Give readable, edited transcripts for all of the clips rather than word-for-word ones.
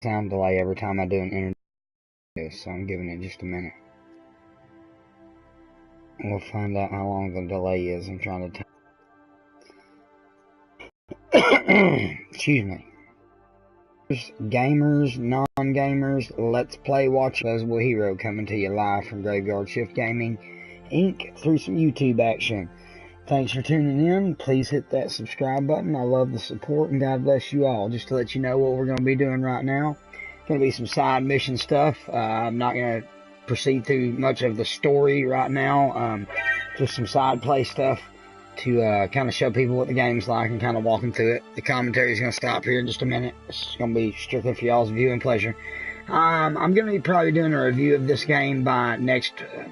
sound delay every time I do an interview, so I'm giving it just a minute. We'll find out how long the delay is. I'm trying to excuse me. Gamers, non-gamers, let's play watch Invisible Hero coming to you live from Graveyard Shift Gaming Inc. through some YouTube action. Thanks for tuning in. Please hit that subscribe button. I love the support, and God bless you all. Just to let you know what we're going to be doing right now. Going to be some side mission stuff. I'm not going to proceed through much of the story right now. Just some side play stuff to kind of show people what the game's like and kind of walk them through it. The commentary is going to stop here in just a minute. It's going to be strictly for y'all's viewing pleasure. I'm going to be probably doing a review of this game by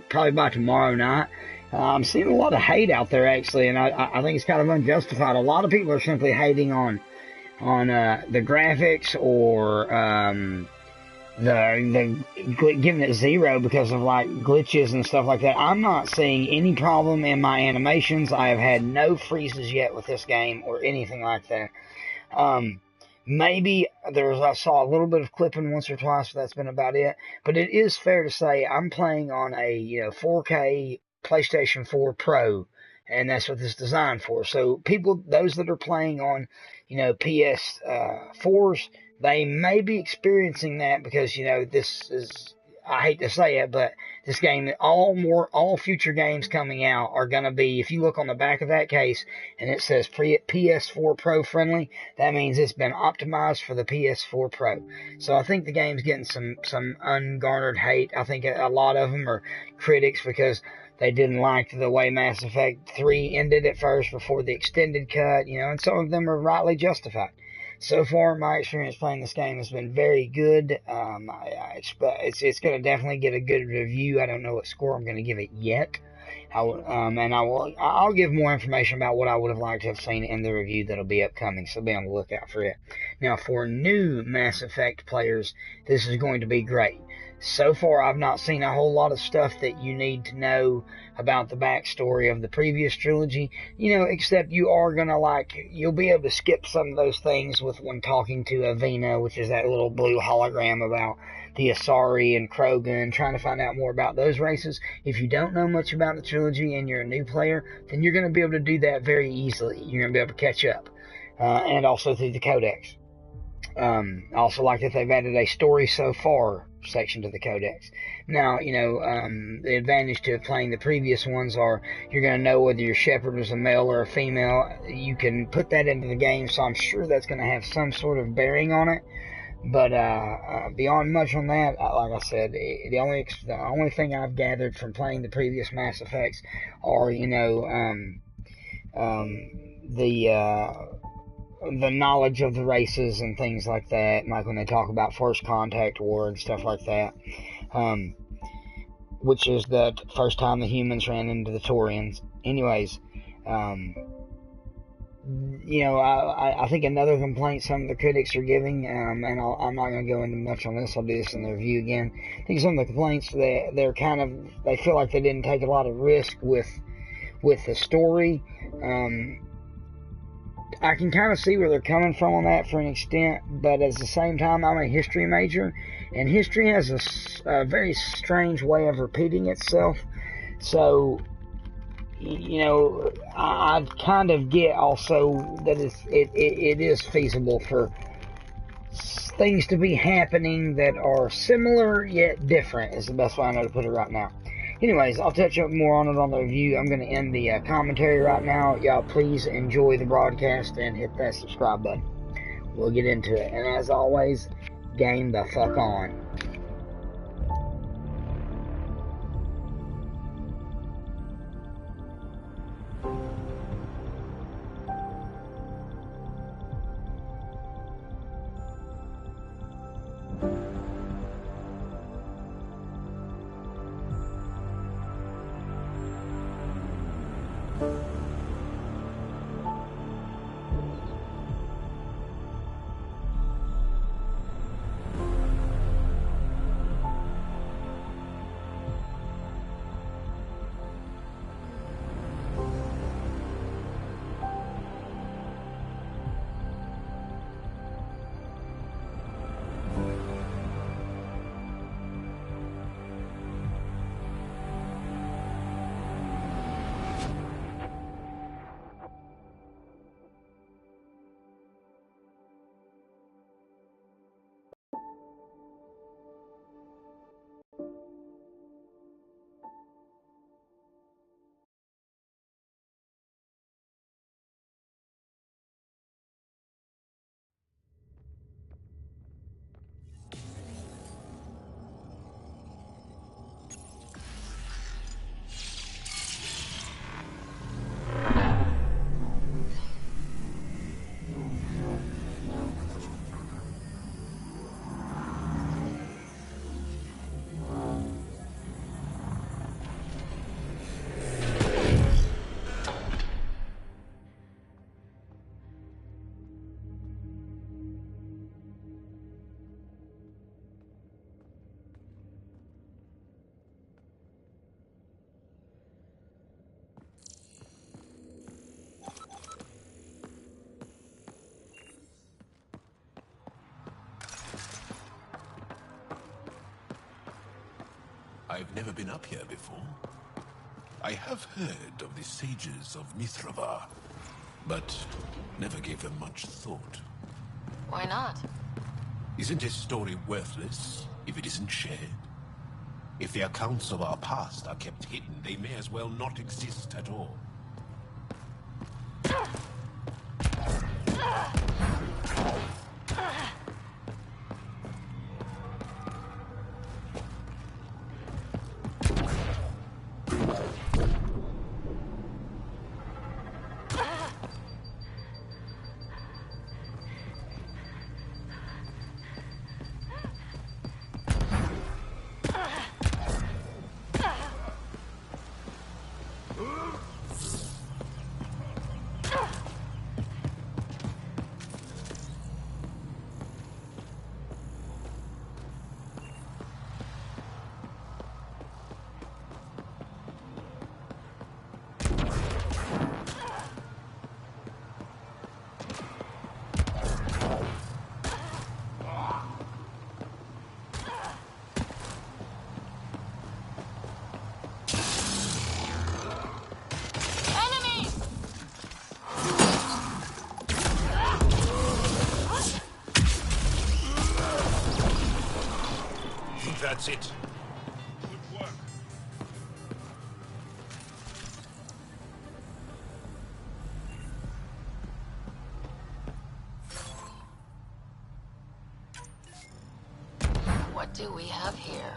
probably by tomorrow night. I'm seeing a lot of hate out there, actually, and I think it's kind of unjustified. A lot of people are simply hating on the graphics or the giving it 0 because of like glitches and stuff like that. I'm not seeing any problem in my animations. I have had no freezes yet with this game or anything like that. Maybe I saw a little bit of clipping once or twice, but that's been about it. But it is fair to say I'm playing on a 4K PlayStation 4 Pro, and that's what this is designed for. So those that are playing on, PS4s, they may be experiencing that because, this is, I hate to say it, but this game, all future games coming out are going to be, if you look on the back of that case and it says PS4 Pro friendly, that means it's been optimized for the PS4 Pro. So I think the game's getting some ungarnered hate. I think a lot of them are critics because they didn't like the way Mass Effect 3 ended at first before the extended cut, and some of them are rightly justified. So far, my experience playing this game has been very good. I expect it's going to definitely get a good review. I don't know what score I'm going to give it yet. I'll give more information about what I would have liked to have seen in the review that'll be upcoming, so be on the lookout for it. Now, for new Mass Effect players, this is going to be great. So far, I've not seen a whole lot of stuff that you need to know about the backstory of the previous trilogy, except you are going to you'll be able to skip some of those things when talking to Avena, which is that little blue hologram about the Asari and Krogan, trying to find out more about those races. If you don't know much about the trilogy and you're a new player, then you're going to be able to do that very easily. You're going to be able to catch up, and also through the Codex. I also like that they've added a story so far section to the Codex. Now, the advantage to playing the previous ones are you're going to know whether your shepherd was a male or a female. You can put that into the game, so I'm sure that's going to have some sort of bearing on it. But beyond much on that, like I said, the only thing I've gathered from playing the previous Mass Effects are, the knowledge of the races and things like that, like when they talk about First Contact War and stuff like that, which is the first time the humans ran into the Taurians. Anyways, I think another complaint some of the critics are giving, and I'm not going to go into much on this, I'll do this in the review again. I think some of the complaints, they feel like they didn't take a lot of risk with the story. I can kind of see where they're coming from on that for an extent, but at the same time, I'm a history major, and history has a very strange way of repeating itself. So, I kind of get also that it is feasible for things to be happening that are similar yet different, is the best way I know to put it right now. Anyways, I'll touch up more on it on the review. I'm going to end the commentary right now. Y'all please enjoy the broadcast and hit that subscribe button. We'll get into it. And as always, game the fuck on. I've never been up here before. I have heard of the sages of Mithrava, but never gave them much thought. Why not? Isn't a story worthless if it isn't shared? If the accounts of our past are kept hidden, they may as well not exist at all. That's it. Good work. What do we have here?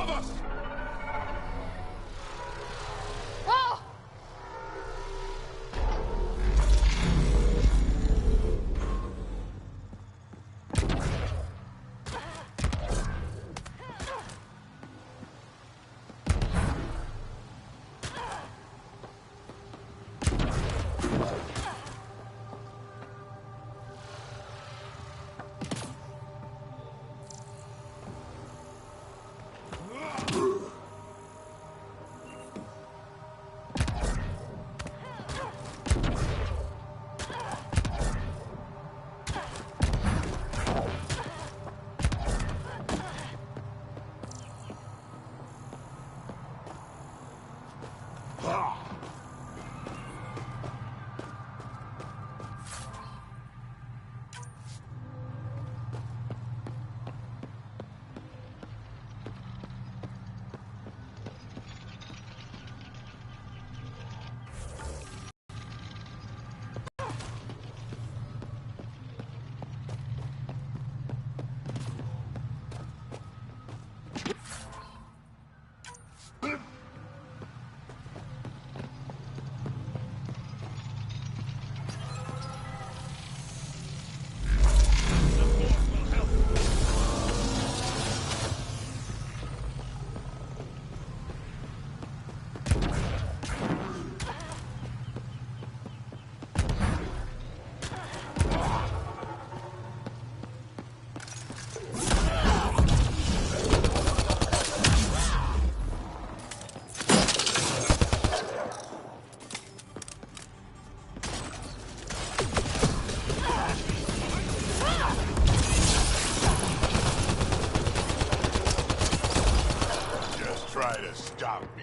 Above us! Whoa! Just try to stop me.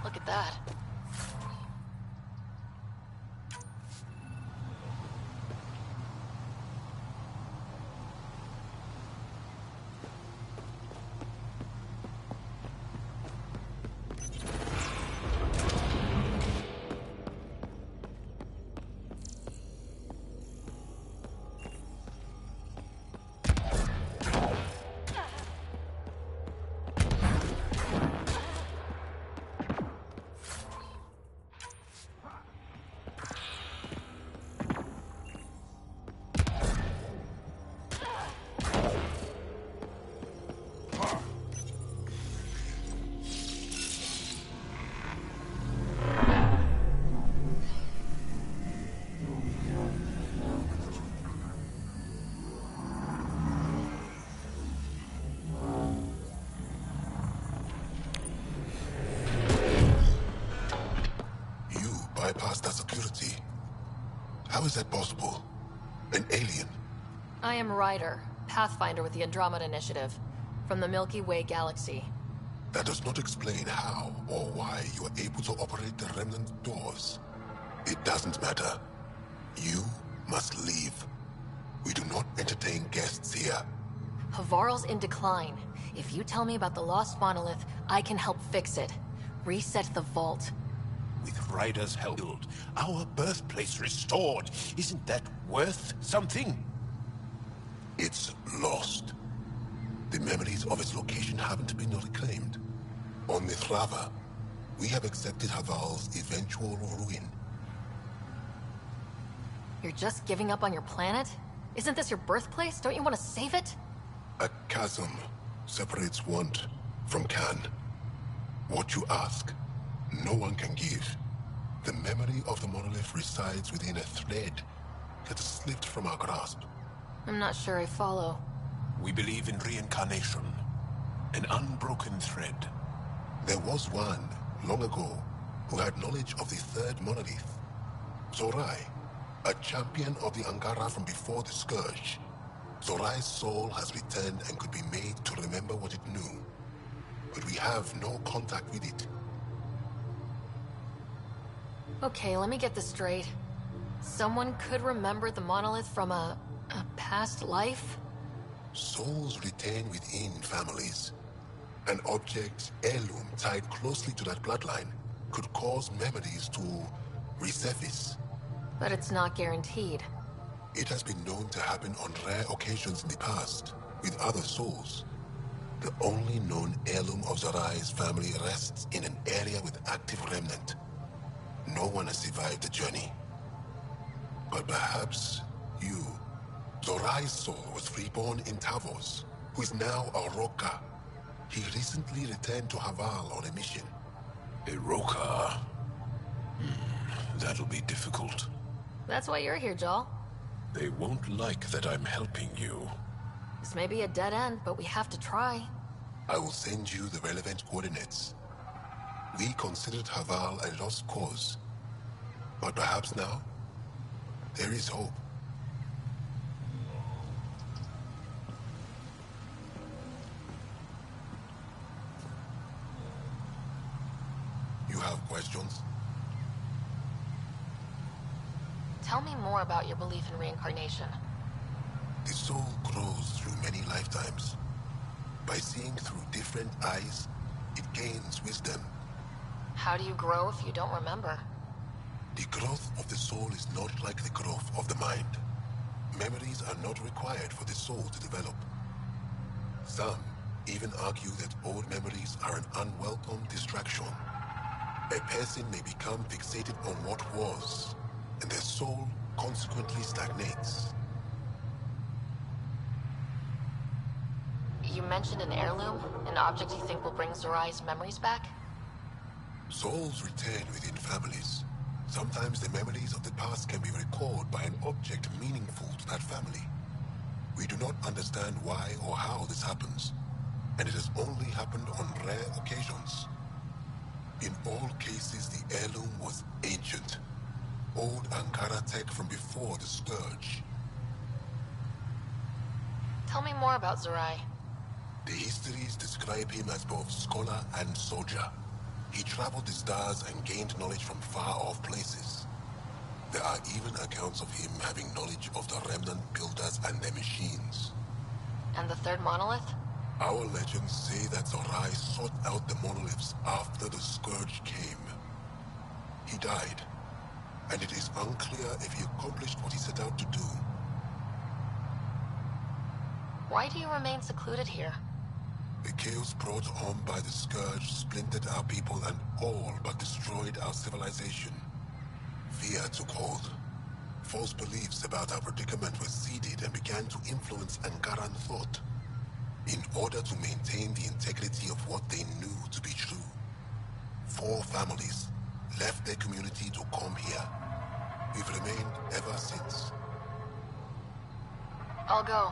Look at that. Bypass that security. How is that possible? An alien? I am Ryder, Pathfinder with the Andromeda Initiative, from the Milky Way galaxy. That does not explain how or why you are able to operate the remnant doors. It doesn't matter. You must leave. We do not entertain guests here. Havarl's in decline. If you tell me about the lost monolith, I can help fix it. Reset the vault. With Ryder's help, our birthplace restored. Isn't that worth something? It's lost. The memories of its location haven't been reclaimed. On Mithrava, we have accepted Haval's eventual ruin. You're just giving up on your planet? Isn't this your birthplace? Don't you want to save it? A chasm separates want from can. What you ask, no one can give. The memory of the monolith resides within a thread that has slipped from our grasp. I'm not sure I follow. We believe in reincarnation, an unbroken thread. There was one, long ago, who had knowledge of the third monolith. Zorai, a champion of the Angara from before the Scourge. Zorai's soul has returned and could be made to remember what it knew. But we have no contact with it. Okay, let me get this straight. Someone could remember the monolith from a past life? Souls retain within families. An object, heirloom, tied closely to that bloodline could cause memories to resurface. But it's not guaranteed. It has been known to happen on rare occasions in the past, with other souls. The only known heirloom of Zorai's family rests in an area with active remnant. No one has survived the journey. But perhaps you. Zorai's soul was reborn in Tavos, who is now a Roka. He recently returned to Haval on a mission. A Roka? That'll be difficult. That's why you're here, Jal. They won't like that I'm helping you. This may be a dead end, but we have to try. I will send you the relevant coordinates. We considered Haval a lost cause. But perhaps now, there is hope. You have questions? Tell me more about your belief in reincarnation. The soul grows through many lifetimes. By seeing through different eyes, it gains wisdom. How do you grow if you don't remember? The growth of the soul is not like the growth of the mind. Memories are not required for the soul to develop. Some even argue that old memories are an unwelcome distraction. A person may become fixated on what was, and their soul consequently stagnates. You mentioned an heirloom, an object you think will bring Zorai's memories back? Souls return within families. Sometimes the memories of the past can be recalled by an object meaningful to that family. We do not understand why or how this happens, and it has only happened on rare occasions. In all cases, the heirloom was ancient. Old Ankara tech from before the Scourge. Tell me more about Zorai. The histories describe him as both scholar and soldier. He traveled the stars and gained knowledge from far-off places. There are even accounts of him having knowledge of the remnant builders and their machines. And the third monolith? Our legends say that Zorai sought out the monoliths after the Scourge came. He died, and it is unclear if he accomplished what he set out to do. Why do you remain secluded here? The chaos brought on by the Scourge splintered our people and all but destroyed our civilization. Fear took hold. False beliefs about our predicament were seeded and began to influence Angaran thought. In order to maintain the integrity of what they knew to be true, 4 families left their community to come here. We've remained ever since. I'll go.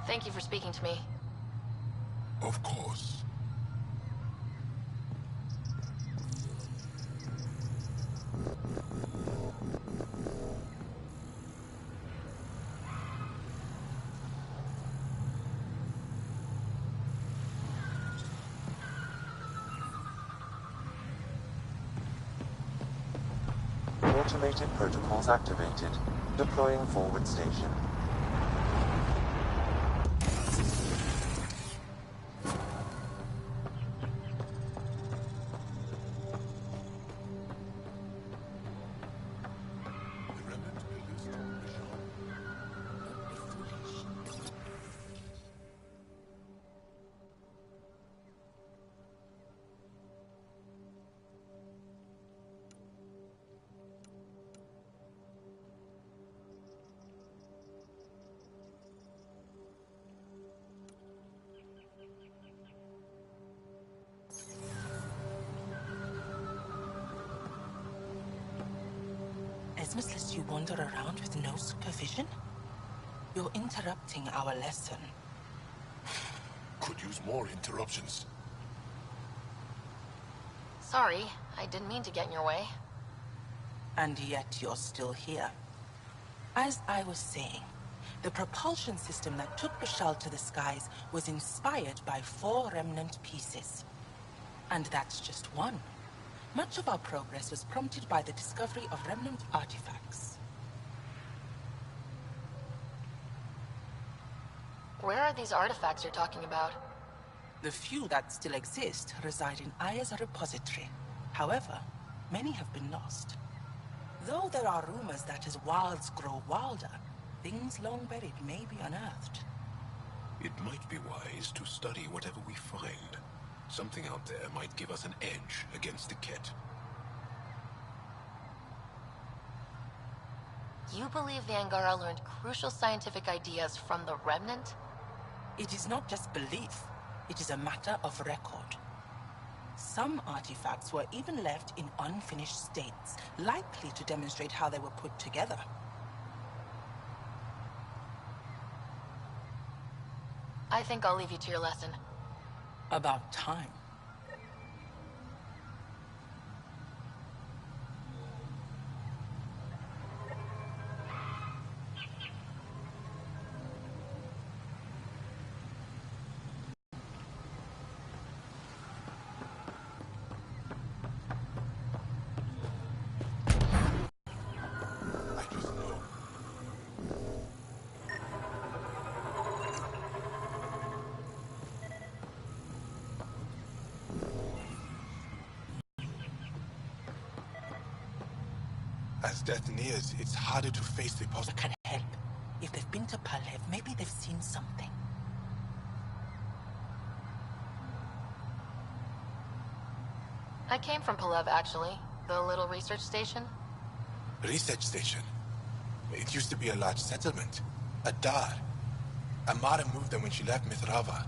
Thank you for speaking to me. Of course. Automated protocols activated. Deploying forward station. you wander around with no supervision? You're interrupting our lesson. Could use more interruptions. Sorry, I didn't mean to get in your way. And yet you're still here. As I was saying, the propulsion system that took Bashal to the skies was inspired by 4 remnant pieces. And that's just one. Much of our progress was prompted by the discovery of remnant artifacts. Where are these artifacts you're talking about? The few that still exist reside in Aya's repository. However, many have been lost. Though there are rumors that as wilds grow wilder, things long buried may be unearthed. It might be wise to study whatever we find. Something out there might give us an edge against the Ket. You believe the Angara learned crucial scientific ideas from the Remnant? It is not just belief, it is a matter of record. Some artifacts were even left in unfinished states, likely to demonstrate how they were put together. I think I'll leave you to your lesson. About time. I just know. As death nears, it's harder to face the I possible. can help. If they've been to Palev, maybe they've seen something. I came from Palev, actually. The little research station. Research station. It used to be a large settlement. A dar. Amara moved them when she left Mithrava.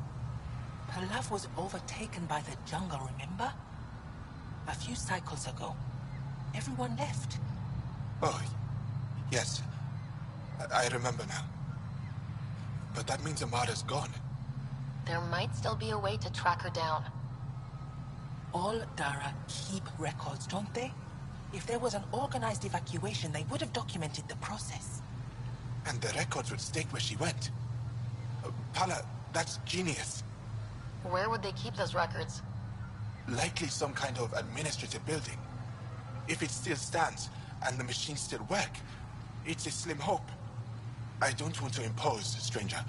Palev was overtaken by the jungle, remember? A few cycles ago. Everyone left. Oh, yes. I remember now. But that means Amara's gone. There might still be a way to track her down. All Dara keep records, don't they? If there was an organized evacuation, they would have documented the process. And the records would state where she went. Pala, that's genius. Where would they keep those records? Likely some kind of administrative building. If it still stands, and the machines still work, it's a slim hope. I don't want to impose, stranger,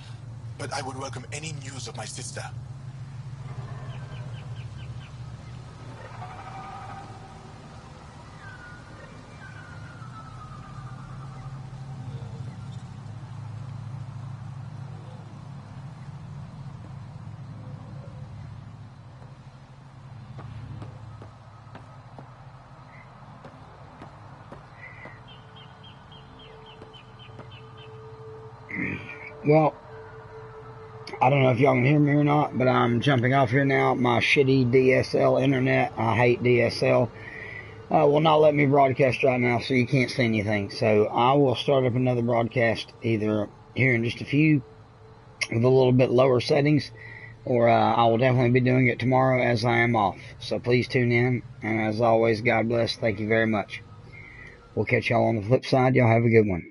but I would welcome any news of my sister. Well, I don't know if y'all can hear me or not, but I'm jumping off here now. My shitty DSL internet, I hate DSL, will not let me broadcast right now, so you can't see anything. So I will start up another broadcast either here in just a few with a little bit lower settings, or I will definitely be doing it tomorrow as I am off. So please tune in, and as always, God bless. Thank you very much. We'll catch y'all on the flip side. Y'all have a good one.